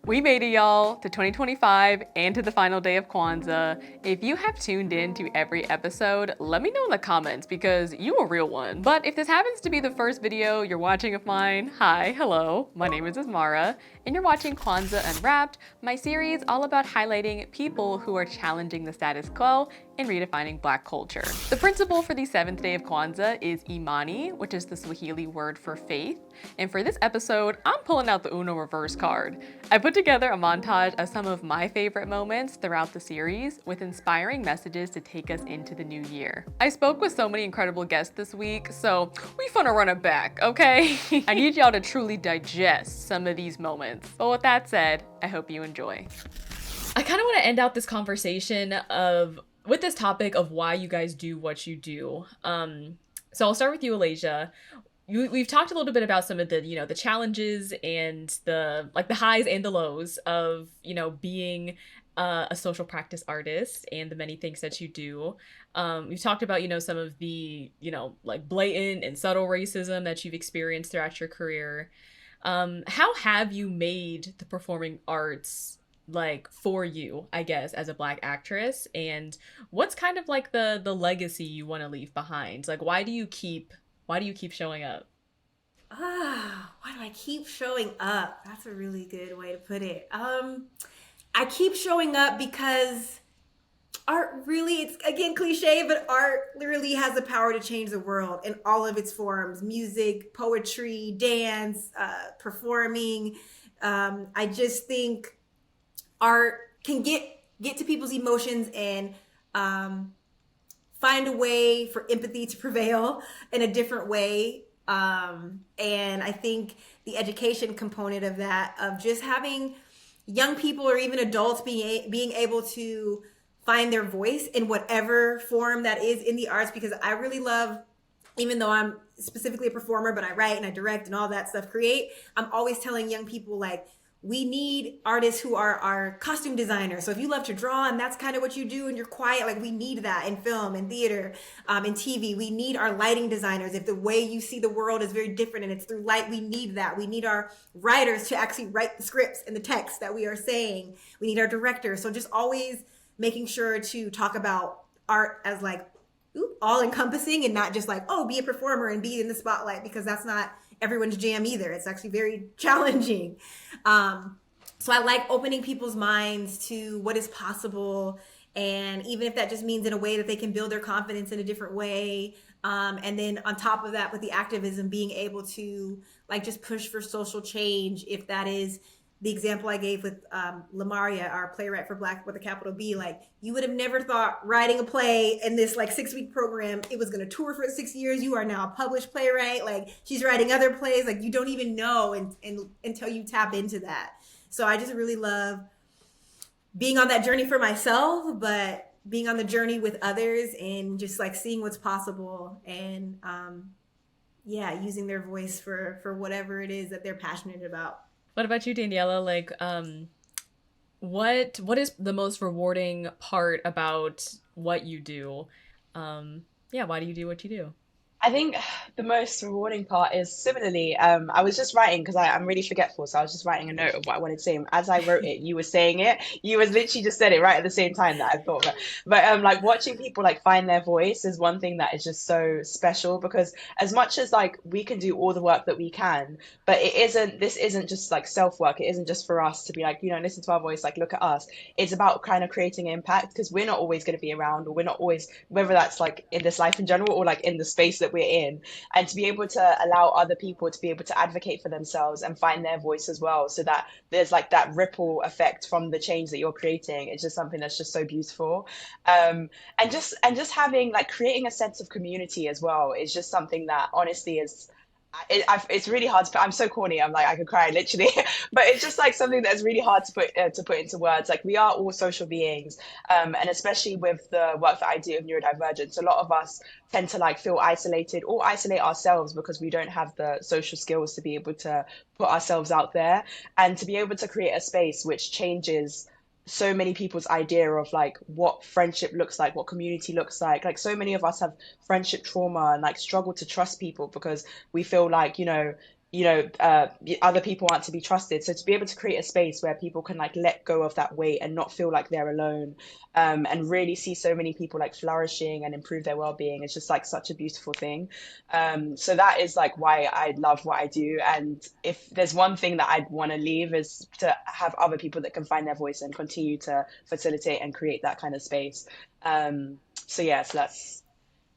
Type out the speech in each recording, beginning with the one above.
We made it, y'all, to 2025 and to the final day of Kwanzaa. If you have tuned in to every episode, let me know in the comments because you a real one. But if this happens to be the first video you're watching of mine, hi, hello, my name is Asmara, and you're watching Kwanzaa Unwrapped, my series all about highlighting people who are challenging the status quo and redefining Black culture. The principle for the seventh day of Kwanzaa is imani, which is the Swahili word for faith. And for this episode, I'm pulling out the Uno reverse card. I put together a montage of some of my favorite moments throughout the series with inspiring messages to take us into the new year. I spoke with so many incredible guests this week, so we finna run it back, okay? I need y'all to truly digest some of these moments. But with that said, I hope you enjoy. I kind of want to end out this conversation with this topic of why you guys do what you do. So I'll start with you, Alasia. We've talked a little bit about some of the, the challenges and the highs and the lows of, being a social practice artist and the many things that you do. We've talked about, some of the, blatant and subtle racism that you've experienced throughout your career. How have you made the performing arts for you, I guess, as a Black actress, and what's kind of the legacy you want to leave behind? Why do you keep showing up? Why do I keep showing up? That's a really good way to put it. I keep showing up because art really, it's again cliche, but art literally has the power to change the world in all of its forms: music, poetry, dance, performing. I just think art can get to people's emotions and find a way for empathy to prevail in a different way. And I think the education component of that, of just having young people or even adults being able to find their voice in whatever form that is in the arts, because I really love, even though I'm specifically a performer, but I write and I direct and all that stuff, create, I'm always telling young people, we need artists who are our costume designers. So if you love to draw and that's kind of what you do and you're quiet, we need that in film and theater, in TV. We need our lighting designers. If the way you see the world is very different and it's through light, we need that. We need our writers to actually write the scripts and the text that we are saying. We need our directors. So just always making sure to talk about art as all encompassing and not just be a performer and be in the spotlight, because that's not everyone's jam either. It's actually very challenging. So I like opening people's minds to what is possible, and even if that just means in a way that they can build their confidence in a different way. And then on top of that, with the activism, being able to just push for social change, if that is the example I gave with Lamaria, our playwright for Black with a capital B. You would have never thought writing a play in this 6-week program, it was going to tour for 6 years. You are now a published playwright. She's writing other plays. You don't even know until you tap into that. So I just really love being on that journey for myself, but being on the journey with others and just seeing what's possible and using their voice for whatever it is that they're passionate about. What about you, Daniella? What is the most rewarding part about what you do? Why do you do what you do? I think the most rewarding part is similarly, I was just writing because I'm really forgetful. So I was just writing a note of what I wanted to say. And as I wrote it, you were saying it. You was literally just said it right at the same time that I thought of it. But watching people find their voice is one thing that is just so special, because as much as we can do all the work that we can, but this isn't just self-work. It isn't just for us to be listen to our voice, look at us. It's about kind of creating impact, because we're not always going to be around, or we're not always, whether that's in this life in general or in the space that we're in, and to be able to allow other people to be able to advocate for themselves and find their voice as well, so that there's that ripple effect from the change that you're creating. It's just something that's just so beautiful. And just having creating a sense of community as well is just something that honestly is it's really hard to put. I'm so corny. I could cry literally, but it's just something that's really hard to put into words. We are all social beings, and especially with the work that I do of neurodivergence, a lot of us tend to feel isolated or isolate ourselves because we don't have the social skills to be able to put ourselves out there, and to be able to create a space which changes so many people's idea of what friendship looks like, what community looks like. So many of us have friendship trauma and struggle to trust people because we feel other people aren't to be trusted. So to be able to create a space where people can like let go of that weight and not feel like they're alone, and really see so many people like flourishing and improve their well-being, it's just like such a beautiful thing. So that is like why I love what I do. And if there's one thing that I'd want to leave is to have other people that can find their voice and continue to facilitate and create that kind of space. So that's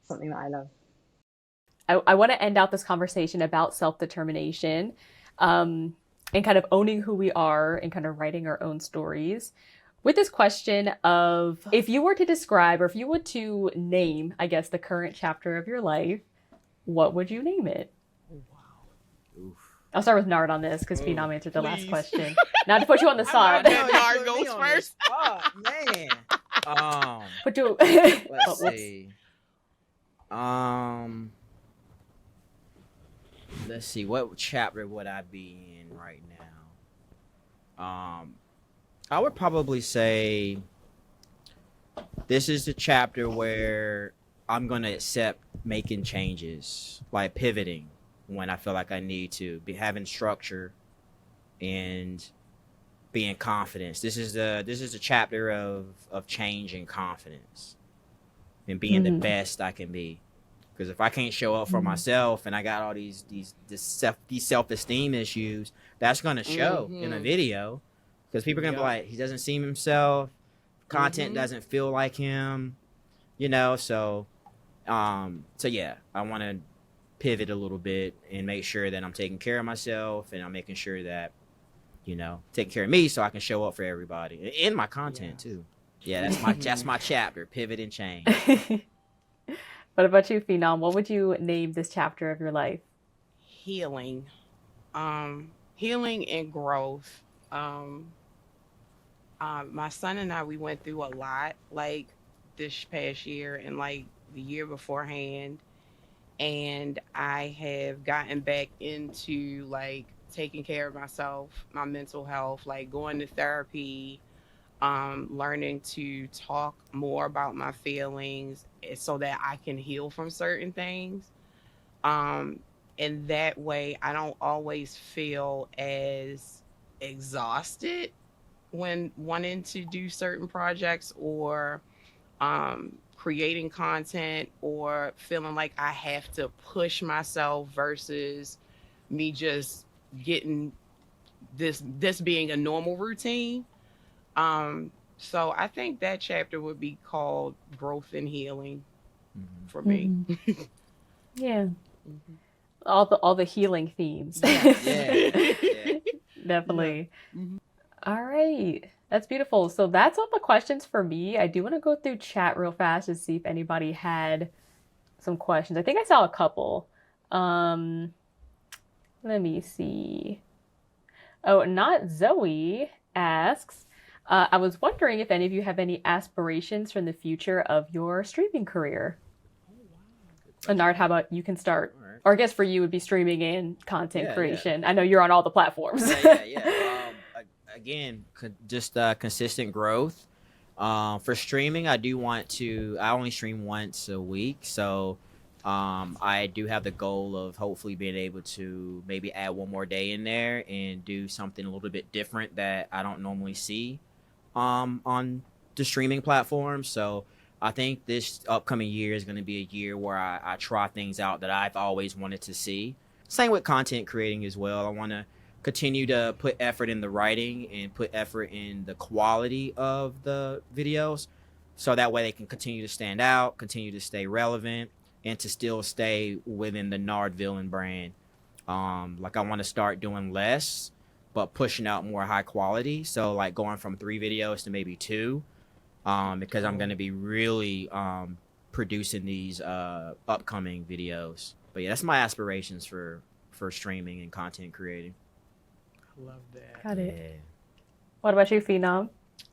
something that I love. I want to end out this conversation about self-determination, and kind of owning who we are and kind of writing our own stories with this question of, if you were to describe, or if you were to name, I guess, the current chapter of your life, what would you name it? Oh, wow. Oof. I'll start with Nard on this because Phenom answered the last question. Not to put you on the spot. Nard goes first. Oh, man. Put you. Let's see. Let's see. What chapter would I be in right now? I would probably say this is the chapter where I'm going to accept making changes, like pivoting when I feel like I need to, be having structure and being confident. This is the chapter of change and confidence and being the best I can be. Because if I can't show up for myself and I got all these self-esteem issues, that's going to show in a video. Because people are going to be like, he doesn't seem himself. Content doesn't feel like him. So yeah, I want to pivot a little bit and make sure that I'm taking care of myself, and I'm making sure that, taking care of me so I can show up for everybody in my content too. Yeah, that's my chapter, pivot and change. What about you, Phenom? What would you name this chapter of your life? Healing. Healing and growth. My son and I, we went through a lot like this past year and like the year beforehand. And I have gotten back into like taking care of myself, my mental health, like going to therapy, learning to talk more about my feelings so that I can heal from certain things. And that way I don't always feel as exhausted when wanting to do certain projects or creating content, or feeling like I have to push myself versus me just getting this being a normal routine. So I think that chapter would be called growth and healing for me. Yeah. All the healing themes. Yeah. Definitely. All right. That's beautiful. So that's all the questions for me. I do want to go through chat real fast to see if anybody had some questions. I think I saw a couple. Let me see. Oh, Not Zoe asks, I was wondering if any of you have any aspirations from the future of your streaming career. Nard, how about you can start? Right. Or I guess for you would be streaming and content creation. I know you're on all the platforms. Again, just consistent growth. For streaming, I only stream once a week. So I do have the goal of hopefully being able to maybe add one more day in there and do something a little bit different that I don't normally see on the streaming platform. So I think this upcoming year is going to be a year where I try things out that I've always wanted to see. Same with content creating as well. I want to continue to put effort in the writing and put effort in the quality of the videos, so that way they can continue to stand out, continue to stay relevant, and to still stay within the nardvillain brand. Like I want to start doing less, but pushing out more high quality. So like going from 3 videos to maybe 2, because I'm going to be really producing these upcoming videos. But yeah, that's my aspirations for streaming and content creating. Love that. Got it. Yeah. What about you, Phenom?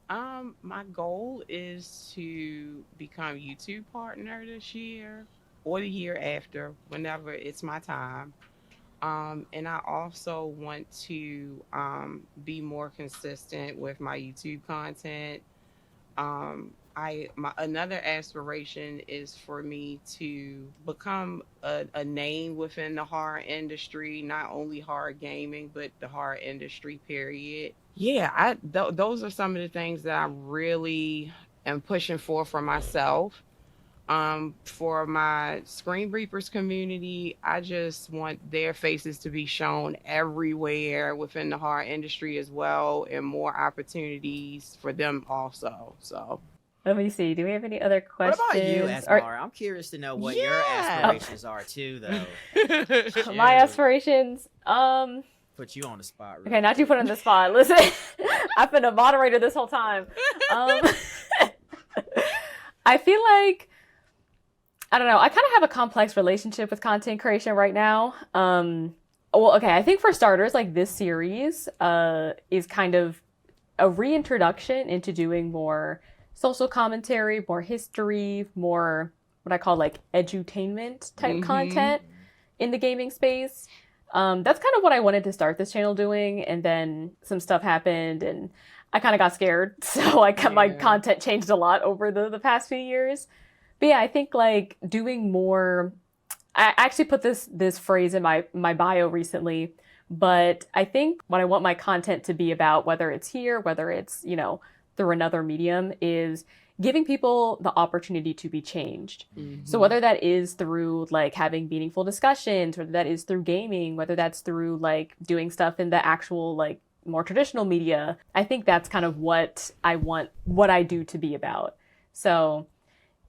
My goal is to become YouTube partner this year or the year after, whenever it's my time. And I also want to be more consistent with my YouTube content. My another aspiration is for me to become a name within the horror industry, not only horror gaming, but the horror industry, period. Yeah, those are some of the things that I really am pushing for myself. For my Screen Reapers community, I just want their faces to be shown everywhere within the horror industry as well, and more opportunities for them also. So, Let me see. Do we have any other What questions? about you, Asmara? I'm curious to know what your yeah. aspirations are too, though. My Shoot. aspirations. Put you on the spot. Okay, not you put on the spot. Listen, I've been a moderator this whole time. I feel like, I don't know, I kind of have a complex relationship with content creation right now. Well, okay, I think for starters, like this series is kind of a reintroduction into doing more social commentary, more history, more what I call like edutainment type content in the gaming space. That's kind of what I wanted to start this channel doing, and then some stuff happened and I kind of got scared, so my content changed a lot over the past few years. But yeah, I think like doing more. I actually put this phrase in my bio recently, but I think what I want my content to be about, whether it's here, whether it's, you know, through another medium, is giving people the opportunity to be changed. So whether that is through like having meaningful discussions, whether that is through gaming, whether that's through like doing stuff in the actual like more traditional media, I think that's kind of what I want what I do to be about. So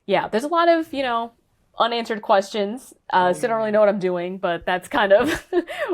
yeah, there's a lot of, you know, unanswered questions. Still don't really know what I'm doing, but that's kind of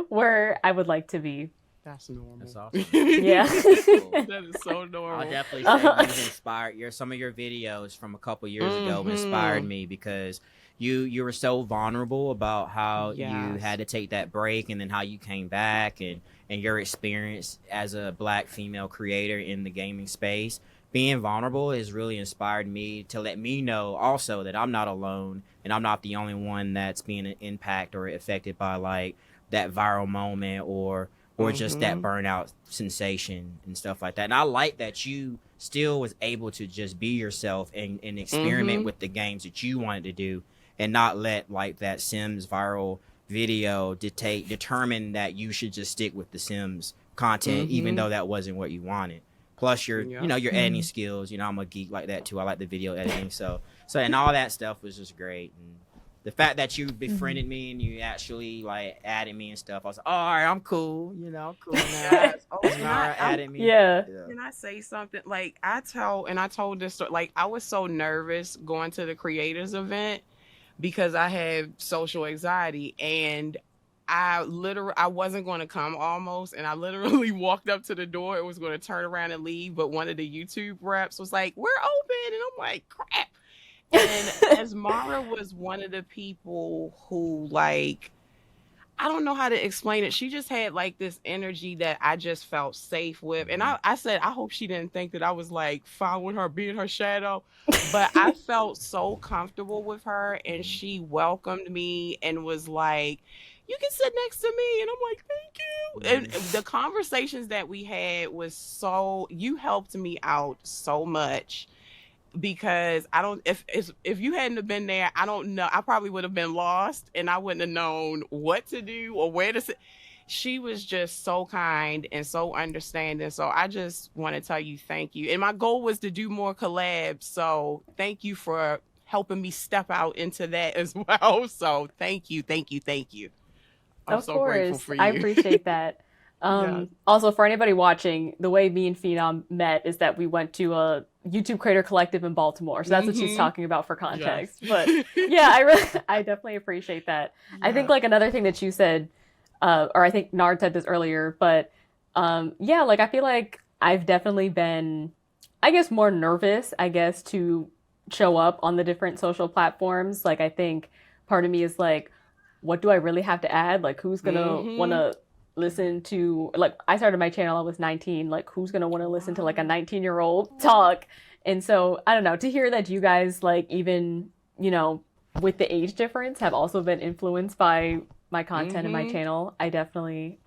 where I would like to be. That's normal. That's awesome. Yeah. That is so normal. I'll definitely say you've inspired. Some of your videos from a couple years ago inspired me, because you were so vulnerable about how you had to take that break, and then how you came back, and your experience as a Black female creator in the gaming space. Being vulnerable has really inspired me to let me know also that I'm not alone, and I'm not the only one that's being impacted or affected by like that viral moment or just that burnout sensation and stuff like that. And I like that you still was able to just be yourself and experiment with the games that you wanted to do, and not let like that Sims viral video determine that you should just stick with the Sims content, even though that wasn't what you wanted. Plus your, you know, your editing skills, you know, I'm a geek like that too. I like the video editing. So and all that stuff was just great. And the fact that you befriended me and you actually like added me and stuff, I was like, oh, all right, I'm cool. You know, I'm cool now. Asmara added me. Yeah. Can I say something? Like I told this story, like I was so nervous going to the creators event because I have social anxiety, and I wasn't going to come almost, and I literally walked up to the door and was going to turn around and leave, but one of the YouTube reps was like, we're open, and I'm like, crap. And Asmara was one of the people who, like, I don't know how to explain it. She just had like this energy that I just felt safe with. And I said, I hope she didn't think that I was like following her, being her shadow. But I felt so comfortable with her, and she welcomed me and was like, you can sit next to me. And I'm like, thank you. And the conversations that we had was you helped me out so much, because if you hadn't have been there, I don't know, I probably would have been lost, and I wouldn't have known what to do or where to sit. She was just so kind and so understanding. So I just want to tell you thank you. And my goal was to do more collabs. So thank you for helping me step out into that as well. So thank you. I'm Of so course. grateful for you. I appreciate that. Also, for anybody watching, the way me and Phenom met is that we went to a YouTube creator collective in Baltimore. So that's what she's talking about for context. Yes. But yeah, I definitely appreciate that. I think like another thing that you said, or I think Nard said this earlier, but yeah, like I feel like I've definitely been, I guess, more nervous, to show up on the different social platforms. Like I think part of me is like, what do I really have to add? Like who's gonna want to listen to, like I started my channel, I was 19, like who's gonna want to listen to like a 19-year-old talk? And so I don't know, to hear that you guys, like even, you know, with the age difference, have also been influenced by my content and my channel, I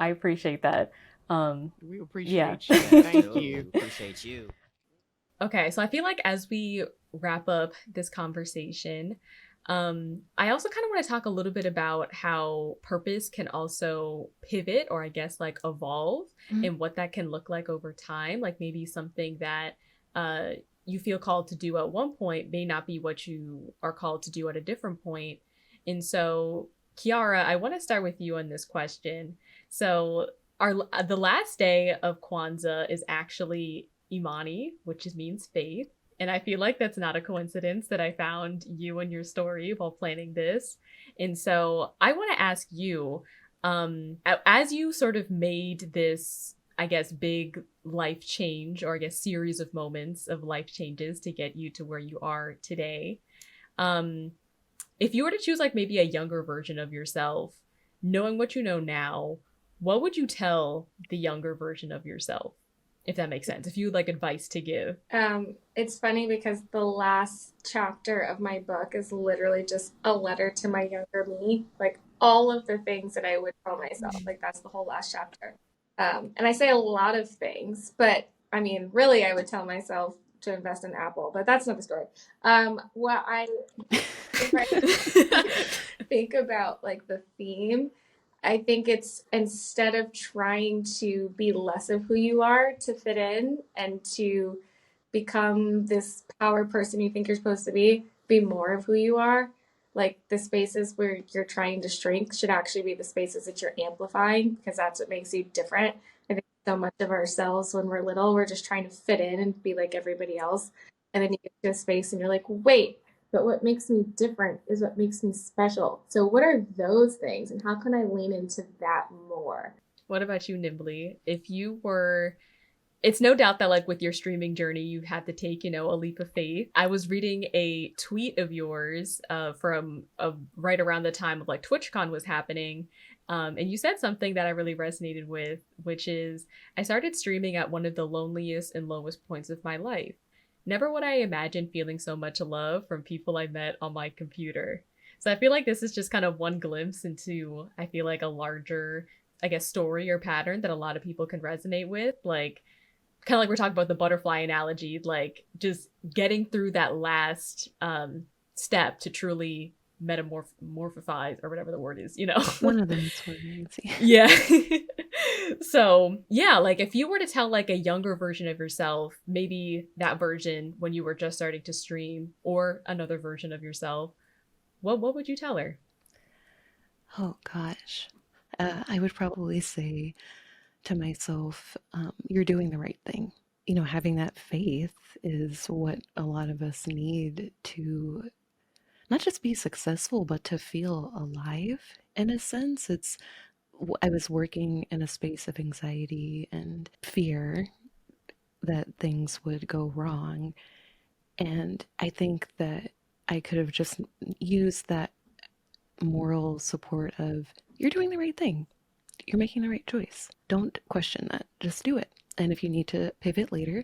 appreciate that. We appreciate yeah. you. Thank you. Appreciate you. Okay, so I feel like as we wrap up this conversation, I also kind of want to talk a little bit about how purpose can also pivot or I guess like evolve Mhm. and what that can look like over time. Like maybe something that uh, you feel called to do at one point may not be what you are called to do at a different point. And so, Kiara, I want to start with you on this question. So, the last day of Kwanzaa is actually imani, which means faith. And I feel like that's not a coincidence that I found you and your story while planning this. And so I want to ask you, as you sort of made this, I guess, big life change, or I guess series of moments of life changes to get you to where you are today, um, if you were to choose like maybe a younger version of yourself, knowing what you know now, what would you tell the younger version of yourself? If that makes sense. If you like advice to give. It's funny because the last chapter of my book is literally just a letter to my younger me, like all of the things that I would tell myself. Like that's the whole last chapter. And I say a lot of things, but I mean, really, I would tell myself to invest in Apple, but that's not the story. What I if I think about like the theme, I think it's instead of trying to be less of who you are to fit in and to become this power person you think you're supposed to be more of who you are. Like the spaces where you're trying to shrink should actually be the spaces that you're amplifying because that's what makes you different. I think so much of ourselves when we're little, we're just trying to fit in and be like everybody else. And then you get to a space and you're like, wait, but what makes me different is what makes me special. So what are those things and how can I lean into that more? What about you, Knimbley? If you were, it's no doubt that like with your streaming journey, you've had to take, a leap of faith. I was reading a tweet of yours from right around the time of like TwitchCon was happening. And you said something that I really resonated with, which is I started streaming at one of the loneliest and lowest points of my life. Never would I imagine feeling so much love from people I met on my computer. So I feel like this is just kind of one glimpse into, I feel like a larger, I guess, story or pattern that a lot of people can resonate with. Like, kind of like we're talking about the butterfly analogy, like just getting through that last step to truly metamorphize or whatever the word is, One of them's words. Yeah. So yeah, like if you were to tell like a younger version of yourself, maybe that version when you were just starting to stream, or another version of yourself, what would you tell her? Oh gosh. I would probably say to myself, you're doing the right thing. Having that faith is what a lot of us need to not just be successful, but to feel alive in a sense. I was working in a space of anxiety and fear that things would go wrong. And I think that I could have just used that moral support of, you're doing the right thing. You're making the right choice. Don't question that. Just do it. And if you need to pivot later,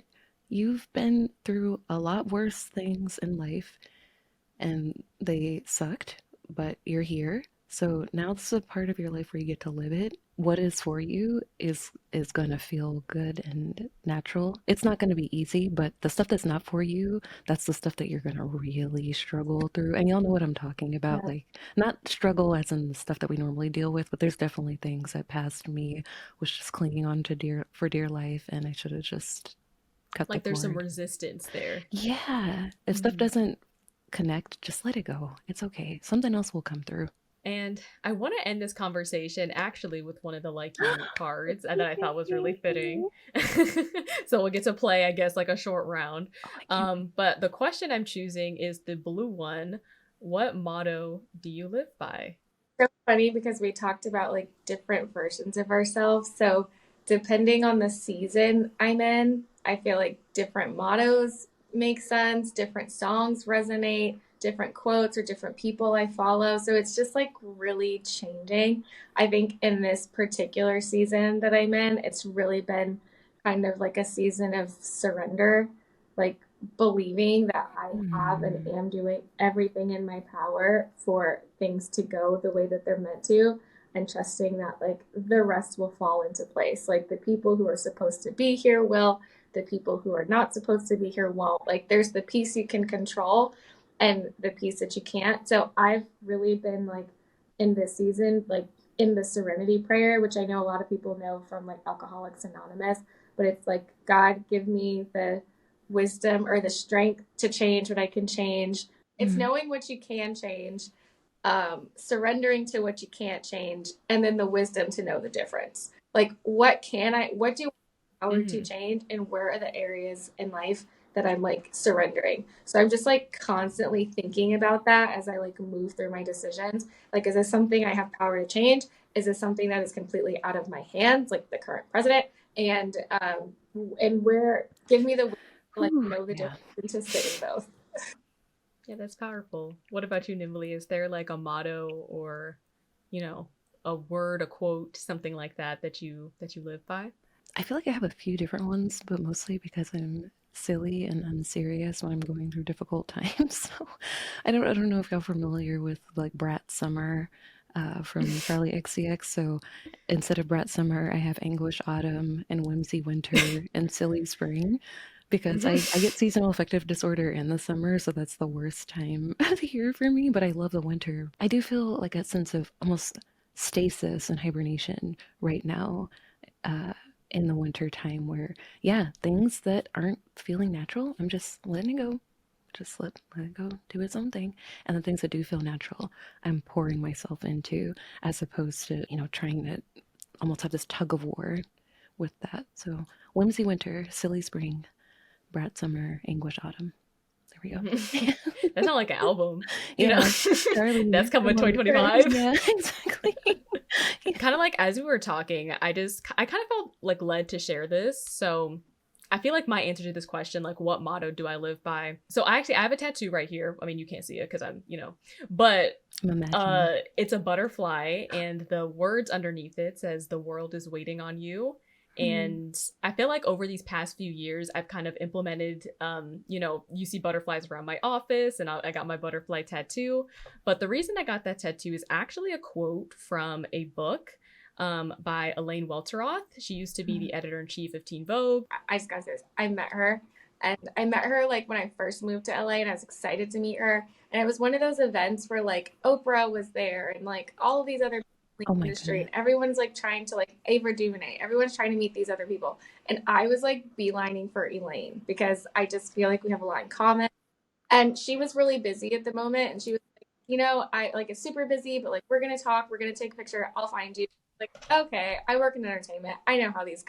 you've been through a lot worse things in life and they sucked, but you're here. So now this is a part of your life where you get to live it. What is for you is going to feel good and natural. It's not going to be easy, but the stuff that's not for you, that's the stuff that you're going to really struggle through. And y'all know what I'm talking about. Yeah. Like, not struggle as in the stuff that we normally deal with, but there's definitely things that past me was just clinging on to dear life, and I should have just cut the Like there's some cord. resistance there. Yeah. If stuff doesn't connect, just let it go. It's okay. Something else will come through. And I want to end this conversation actually with one of the likeu cards that I thought was really fitting. So we'll get to play, I guess, like a short round. But the question I'm choosing is the blue one. What motto do you live by? So funny because we talked about like different versions of ourselves. So depending on the season I'm in, I feel like different mottos make sense, different songs resonate, different quotes or different people I follow. So it's just like really changing. I think in this particular season that I'm in, it's really been kind of like a season of surrender, like believing that I have and am doing everything in my power for things to go the way that they're meant to, and trusting that like the rest will fall into place. Like the people who are supposed to be here will, the people who are not supposed to be here won't. Like there's the piece you can control and the piece that you can't. So I've really been like in this season, like in the serenity prayer, which I know a lot of people know from like Alcoholics Anonymous, but it's like, God, give me the wisdom or the strength to change what I can change. It's knowing what you can change, surrendering to what you can't change, and then the wisdom to know the difference. Like, what do you have power to change, and where are the areas in life that I'm like surrendering? So I'm just like constantly thinking about that as I like move through my decisions. Like, is this something I have power to change? Is this something that is completely out of my hands, like the current president? And where, give me the wisdom to like know the difference and to sit in both. Yeah, that's powerful. What about you, Knimbley? Is there like a motto or, you know, a word, a quote, something like that that you live by? I feel like I have a few different ones, but mostly because I'm silly and unserious when I'm going through difficult times. So I don't know if y'all familiar with like Brat Summer from Charlie XCX. So instead of Brat Summer, I have Anguish Autumn and Whimsy Winter and Silly Spring because I get seasonal affective disorder in the summer, so that's the worst time of the year for me, but I love the winter. I do feel like a sense of almost stasis and hibernation right now in the winter time where, yeah, things that aren't feeling natural, I'm just letting it go. Just let it go, do its own thing. And the things that do feel natural, I'm pouring myself into, as opposed to, trying to almost have this tug of war with that. So Whimsy Winter, Silly Spring, Brat Summer, Anguish Autumn. There we go. That's not like an album. Yeah, Charlie, that's coming 2025. Yeah, exactly. Kind of like as we were talking, I kind of felt like led to share this. So I feel like my answer to this question, like what motto do I live by? So I have a tattoo right here. I mean, you can't see it because I'm, but it's a butterfly and the words underneath it says the world is waiting on you. And I feel like over these past few years, I've kind of implemented, you see butterflies around my office and I got my butterfly tattoo. But the reason I got that tattoo is actually a quote from a book by Elaine Welteroth. She used to be the editor-in-chief of Teen Vogue. I just gotta say this. I met her like when I first moved to LA and I was excited to meet her. And it was one of those events where like Oprah was there and like all of these other people in the industry and everyone's like trying to like Ava DuVernay. Everyone's trying to meet these other people. And I was like beelining for Elaine because I just feel like we have a lot in common. And she was really busy at the moment. And she was like, I like is super busy, but like we're gonna talk, we're gonna take a picture, I'll find you. Like, okay, I work in entertainment. I know how these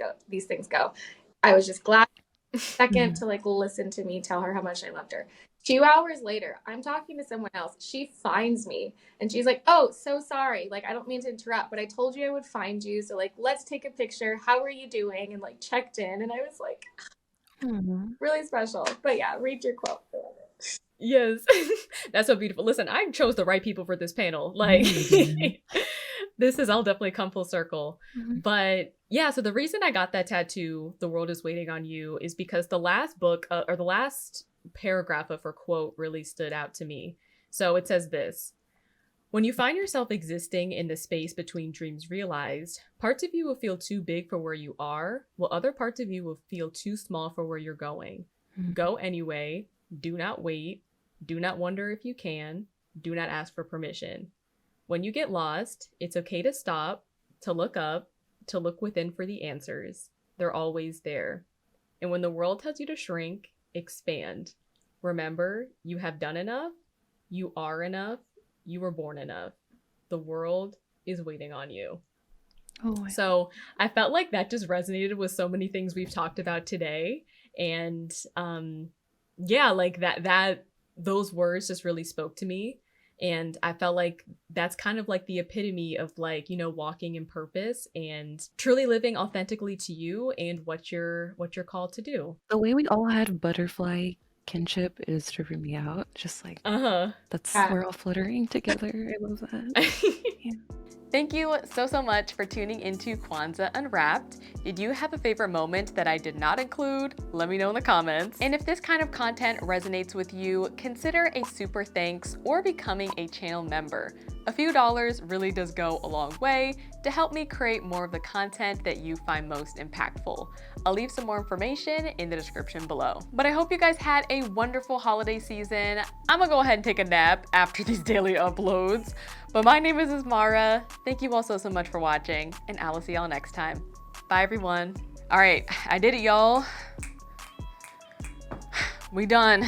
things go. I was just glad second to like listen to me tell her how much I loved her. 2 hours later, I'm talking to someone else. She finds me and she's like, oh, so sorry. Like, I don't mean to interrupt, but I told you I would find you. So like, let's take a picture. How are you doing? And like checked in. And I was like, really special. But yeah, read your quote. I love it. Yes. That's so beautiful. Listen, I chose the right people for this panel. Like I'll definitely come full circle. But yeah, so the reason I got that tattoo, The World is Waiting on You, is because the last book or the last paragraph of her quote really stood out to me. So it says this: when you find yourself existing in the space between dreams realized, parts of you will feel too big for where you are, while other parts of you will feel too small for where you're going. Go anyway. Do not wait. Do not wonder if you can. Do not ask for permission. When you get lost, it's okay to stop, to look up, to look within for the answers. They're always there. And when the world tells you to shrink, expand. Remember, you have done enough. You are enough. You were born enough. The world is waiting on you. So I felt like that just resonated with so many things we've talked about today. And yeah, like that those words just really spoke to me. And I felt like that's kind of like the epitome of like, walking in purpose and truly living authentically to you and what you're called to do. The way we all had butterfly kinship is tripping me out. Just like, we're all fluttering together. I love that. Yeah. Thank you so much for tuning into Kwanzaa Unwrapped. Did you have a favorite moment that I did not include? Let me know in the comments. And if this kind of content resonates with you, consider a super thanks or becoming a channel member. A few dollars really does go a long way to help me create more of the content that you find most impactful. I'll leave some more information in the description below. But I hope you guys had a wonderful holiday season. I'm gonna go ahead and take a nap after these daily uploads. But my name is Asmara. Thank you all so much for watching, and I will see y'all next time. Bye everyone. All right, I did it, y'all. We done.